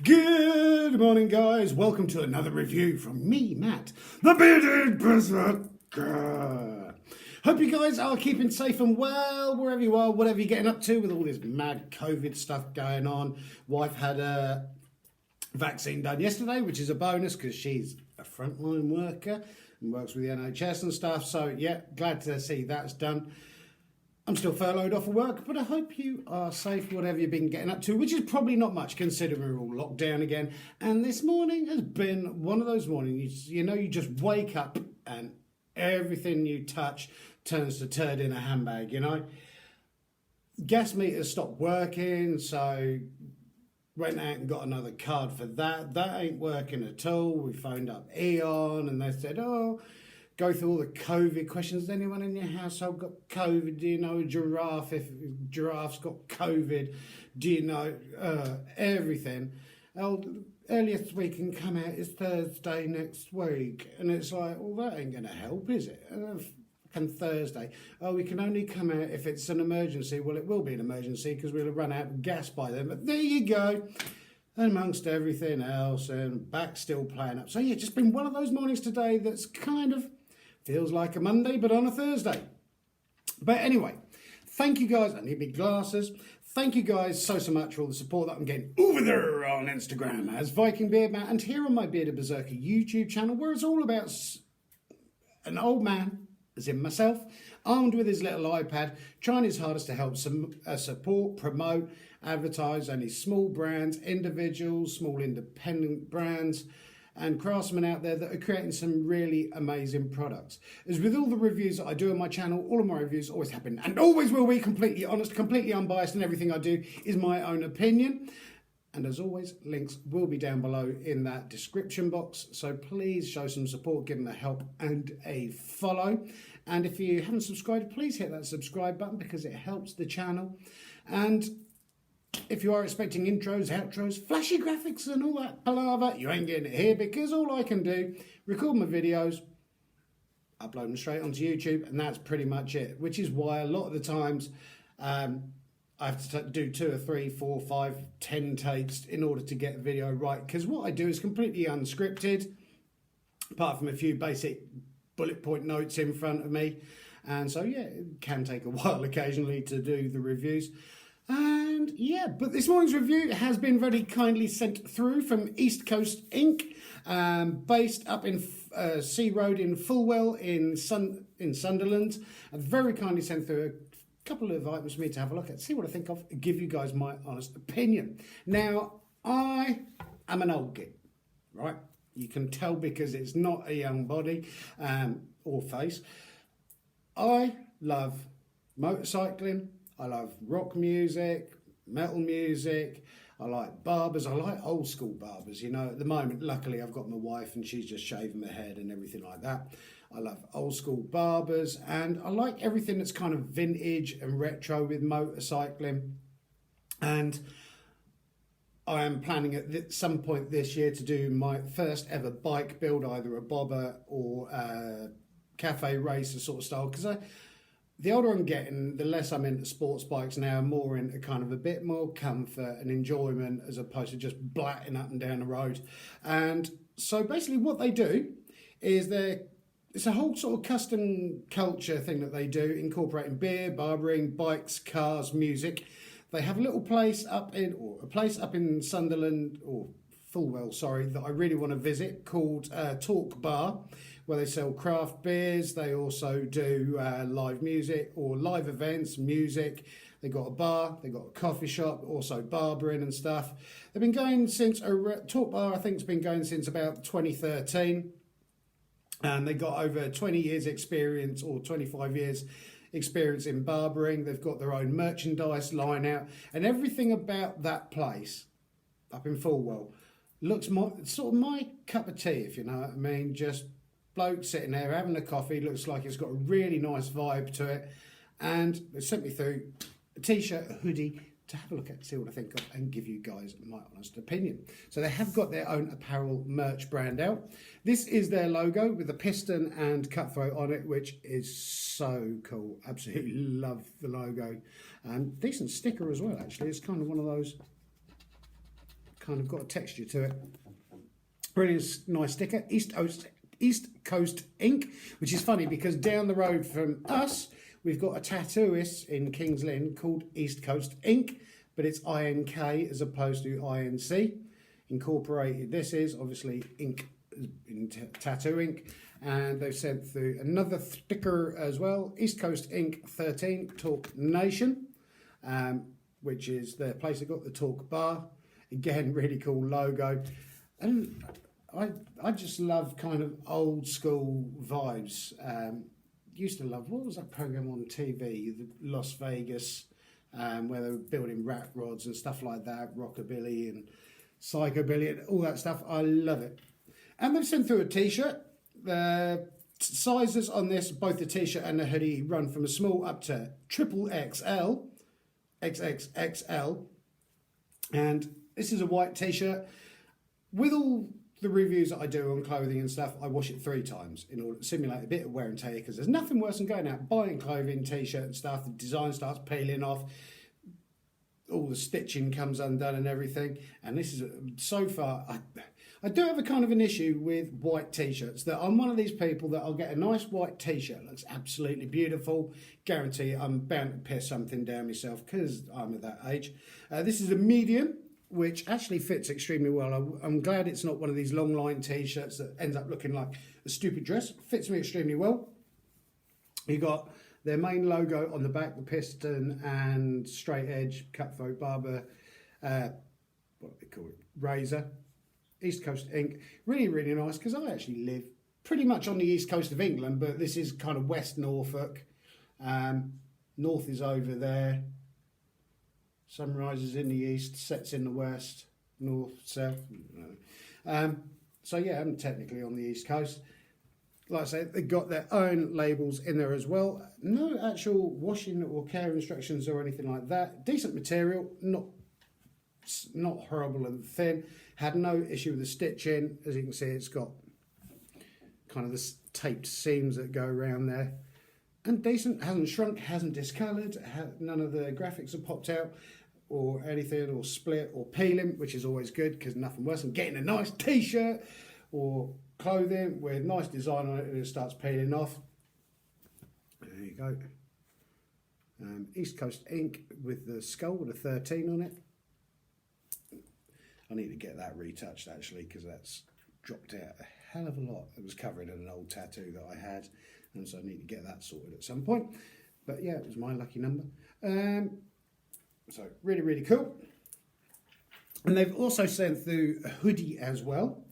Good morning, guys. Welcome to another review from me, Matt, the Bearded Berserker. Hope you guys are keeping safe and well wherever you are, whatever you're getting up to with all this mad COVID stuff going on. Wife had a vaccine done yesterday, which is a bonus because she's a frontline worker and works with the NHS and stuff. So, yeah, glad to see that's done. I'm still furloughed off of work, but I hope you are safe, whatever you've been getting up to, which is probably not much considering we're all locked down again. And this morning has been one of those mornings, you just wake up and everything you touch turns to turd in a handbag, Gas meters stopped working, so went out and got another card for that. That ain't working at all. We phoned up Eon and they said, go through all the COVID questions. Has anyone in your household got COVID? Do you know a giraffe? If a giraffe's got COVID, do you know everything? Earliest we can come out is Thursday next week. And it's like, well, that ain't going to help, is it? And Thursday. We can only come out if it's an emergency. Well, it will be an emergency because we'll have run out of gas by then. But there you go. Amongst everything else, and back still playing up. So, yeah, just been one of those mornings today that's kind of feels like a Monday, but on a Thursday. But anyway, thank you guys. I need big glasses. Thank you guys so much for all the support that I'm getting over there on Instagram as Viking Beard Matt and here on my Bearded Berserker YouTube channel, where it's all about an old man, as in myself, armed with his little iPad, trying his hardest to help support, promote, advertise any small brands, individuals, small independent brands, and craftsmen out there that are creating some really amazing products. As with all the reviews that I do on my channel, all of my reviews always happen and always will be completely honest, completely unbiased, and everything I do is my own opinion. And as always, links will be down below in that description box. So please show some support, give them a help and a follow. And if you haven't subscribed, please hit that subscribe button because it helps the channel. And if you are expecting intros, outros, flashy graphics and all that palaver, you ain't getting it here because all I can do, record my videos, upload them straight onto YouTube, and that's pretty much it. Which is why a lot of the times I have to do 2 or 3, 4, 5, 10 takes in order to get the video right. Because what I do is completely unscripted, apart from a few basic bullet point notes in front of me. And so, yeah, it can take a while occasionally to do the reviews. And yeah, but this morning's review has been very kindly sent through from East Coast Inc., based up in Sea Road in Fulwell in Sunderland, and very kindly sent through a couple of items for me to have a look at, see what I think of, give you guys my honest opinion. Now, I am an old git, right? You can tell because it's not a young body or face. I love motorcycling. I love rock music, metal music. I like barbers. I like old school barbers. At the moment, luckily, I've got my wife and she's just shaving my head and everything like that. I love old school barbers and I like everything that's kind of vintage and retro with motorcycling. And I am planning at some point this year to do my first ever bike build, either a bobber or a cafe racer sort of style, because the older I'm getting, the less I'm into sports bikes now, more into kind of a bit more comfort and enjoyment as opposed to just blatting up and down the road. And so basically what they do is it's a whole sort of custom culture thing that they do, incorporating beer, barbering, bikes, cars, music. They have a little place up in Sunderland, or Fulwell, sorry, that I really want to visit called Talk Bar, where they sell craft beers. They also do live music or live events, music. They got a bar, they got a coffee shop, also barbering and stuff. They've been going since, Talk Bar I think has been going since about 2013. And they got over 20 years experience or 25 years experience in barbering. They've got their own merchandise line out. And everything about that place up in Fulwell looks sort of my cup of tea, if you know what I mean. Just bloke sitting there having a coffee, looks like it's got a really nice vibe to it. And they sent me through a t-shirt, a hoodie to have a look at, see what I think of, and give you guys my honest opinion. So they have got their own apparel merch brand out. This is their logo with a piston and cutthroat on it, which is so cool. Absolutely love the logo. Decent sticker as well, actually. It's kind of one of those kind of got a texture to it. Really nice sticker. East Coast Ink, which is funny because down the road from us, we've got a tattooist in Kings Lynn called East Coast Ink, but it's INK as opposed to INC. Incorporated, this is obviously ink in tattoo ink, and they've sent through another sticker as well. East Coast Ink 13 Talk Nation, which is the place that got the Talk Bar. Again, really cool logo, and I just love kind of old school vibes. Used to love, what was that program on TV, the Las Vegas, where they were building rat rods and stuff like that, rockabilly and psychobilly and all that stuff. I love it. And they've sent through a t-shirt. The sizes on this, both the t-shirt and the hoodie, run from a small up to triple XL, XXXL. And this is a white t-shirt. With all the reviews that I do on clothing and stuff, I wash it 3 times in order to simulate a bit of wear and tear, because there's nothing worse than going out buying clothing, t-shirt and stuff, the design starts peeling off, all the stitching comes undone and everything. And this is, so far, I do have a kind of an issue with white t-shirts, that I'm one of these people that I'll get a nice white t-shirt, looks absolutely beautiful, guarantee I'm bound to piss something down myself because I'm at that age. This is a medium, which actually fits extremely well. I'm glad it's not one of these long line t-shirts that ends up looking like a stupid dress. Fits me extremely well. You got their main logo on the back, the piston and straight edge cutthroat barber, what do they call it, razor. East Coast Ink, really, really nice, because I actually live pretty much on the east coast of England, but this is kind of West Norfolk. North is over there. Sun rises in the east, sets in the west, north, south. So yeah, I'm technically on the east coast. Like I say, they've got their own labels in there as well. No actual washing or care instructions or anything like that. Decent material, not horrible and thin. Had no issue with the stitching. As you can see, it's got kind of the taped seams that go around there. And decent, hasn't shrunk, hasn't discoloured, none of the graphics have popped out or anything, or split or peeling, which is always good, because nothing worse than getting a nice t-shirt or clothing with nice design on it and it starts peeling off. There you go. East Coast Ink with the skull with a 13 on it. I need to get that retouched actually, because that's dropped out a hell of a lot. It was covering an old tattoo that I had, and so I need to get that sorted at some point. But yeah, it was my lucky number. So really, really cool. And they've also sent through a hoodie as well.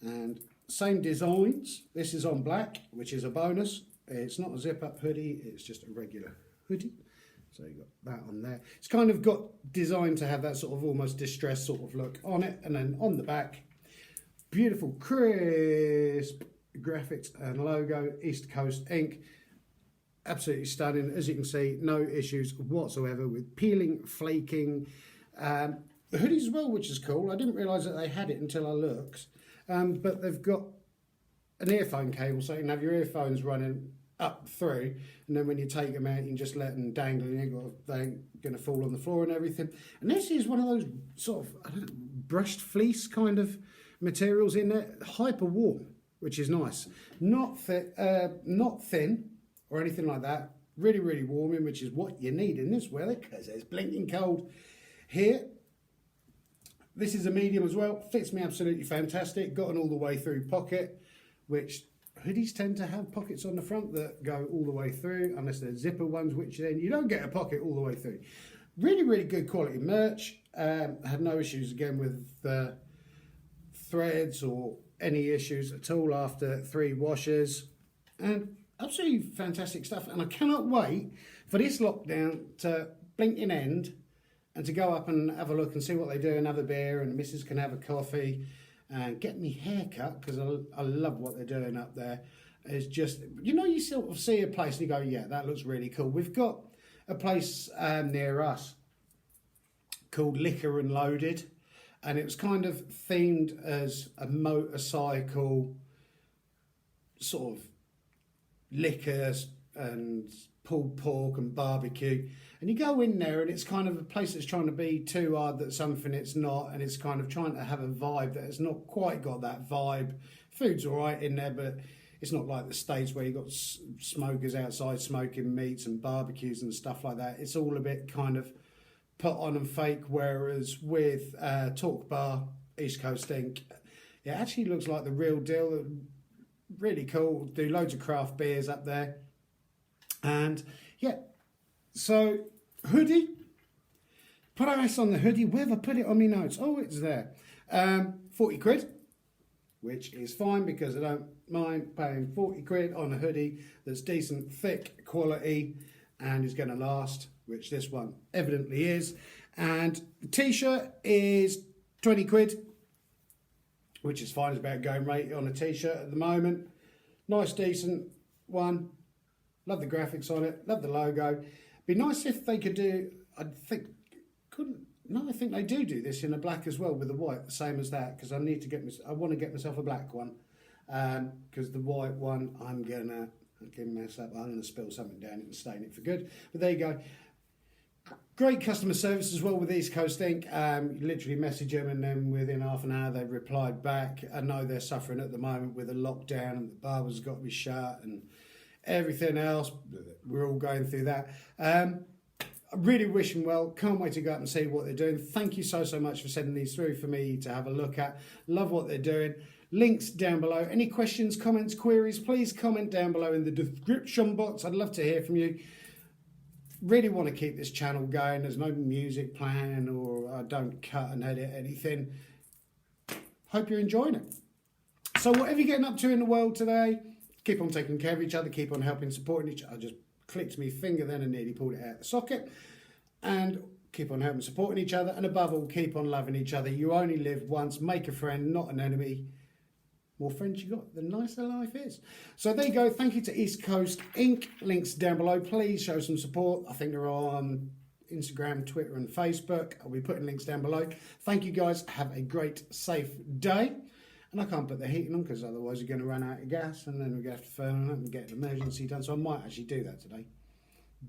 And same designs. This is on black, which is a bonus. It's not a zip-up hoodie, it's just a regular hoodie. So you've got that on there. It's kind of got designed to have that sort of almost distressed sort of look on it. And then on the back, beautiful crisp graphics and logo, East Coast Ink. Absolutely stunning. As you can see, no issues whatsoever with peeling, flaking. The hoodies as well, which is cool. I didn't realise that they had it until I looked. But they've got an earphone cable, so you can have your earphones running up through, and then when you take them out, you can just let them dangle, and they ain't going to fall on the floor and everything. And this is one of those sort of, I don't know, brushed fleece kind of materials in there, hyper warm, which is nice. Not thin or anything like that. Really, really warming, which is what you need in this weather, because it's blinking cold here. This is a medium as well. Fits me absolutely fantastic. Got an all the way through pocket, which hoodies tend to have pockets on the front that go all the way through, unless they're zipper ones, which then you don't get a pocket all the way through. Really, really good quality merch. Had no issues again with threads or any issues at all after 3 washes. And absolutely fantastic stuff. And I cannot wait for this lockdown to blink in end and to go up and have a look and see what they do and have a beer, and the missus can have a coffee and get me haircut, because I love what they're doing up there. It's just, you know, you sort of see a place and you go, yeah, that looks really cool. We've got a place near us called Liquor and Loaded, and it was kind of themed as a motorcycle sort of liquor and pulled pork and barbecue. And you go in there and it's kind of a place that's trying to be too hard that something it's not, and it's kind of trying to have a vibe that has not quite got that vibe. Food's all right in there, but it's not like the States where you've got smokers outside smoking meats and barbecues and stuff like that. It's all a bit kind of put on and fake, whereas with Talk Bar, East Coast Inc., it actually looks like the real deal. Really cool. Do loads of craft beers up there. And yeah, so hoodie. Price on the hoodie. Where have I put it on my notes? Oh, it's there. 40 quid, which is fine because I don't mind paying 40 quid on a hoodie that's decent, thick quality, and is going to last, which this one evidently is. And the t-shirt is 20 quid, which is fine. It's about going rate on a t-shirt at the moment. Nice, decent one. Love the graphics on it. Love the logo. Be nice if they could do, I think they do this in a black as well with the white, the same as that, because I want to get myself a black one, because the white one I can mess up. I'm gonna spill something down it and stain it for good. But there you go. Great customer service as well with East Coast Inc. You literally message them and then within half an hour they've replied back. I know they're suffering at the moment with a lockdown and the barber's got to be shut and everything else. We're all going through that. I really wish them well. Can't wait to go up and see what they're doing. Thank you so much for sending these through for me to have a look at. Love what they're doing. Links down below. Any questions, comments, queries, please comment down below in the description box. I'd love to hear from you. Really want to keep this channel going. There's no music playing or I don't cut and edit anything. Hope you're enjoying it. So whatever you're getting up to in the world today, keep on taking care of each other, keep on helping, supporting each other. I just clicked my finger then and nearly pulled it out of the socket. And keep on helping, supporting each other. And above all, keep on loving each other. You only live once. Make a friend, not an enemy. More friends you got, the nicer life is. So there you go. Thank you to East Coast Inc. Links down below. Please show some support. I think they're on Instagram, Twitter and Facebook. I'll be putting links down below. Thank you guys. Have a great, safe day. And I can't put the heating on because otherwise you're going to run out of gas and then we're going to have to phone up and get an emergency done. So I might actually do that today.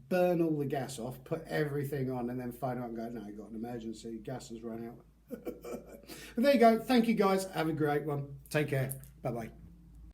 Burn all the gas off, put everything on and then phone up and go, no, you've got an emergency. Gas has run out. But there you go. Thank you guys. Have a great one. Take care. Bye-bye.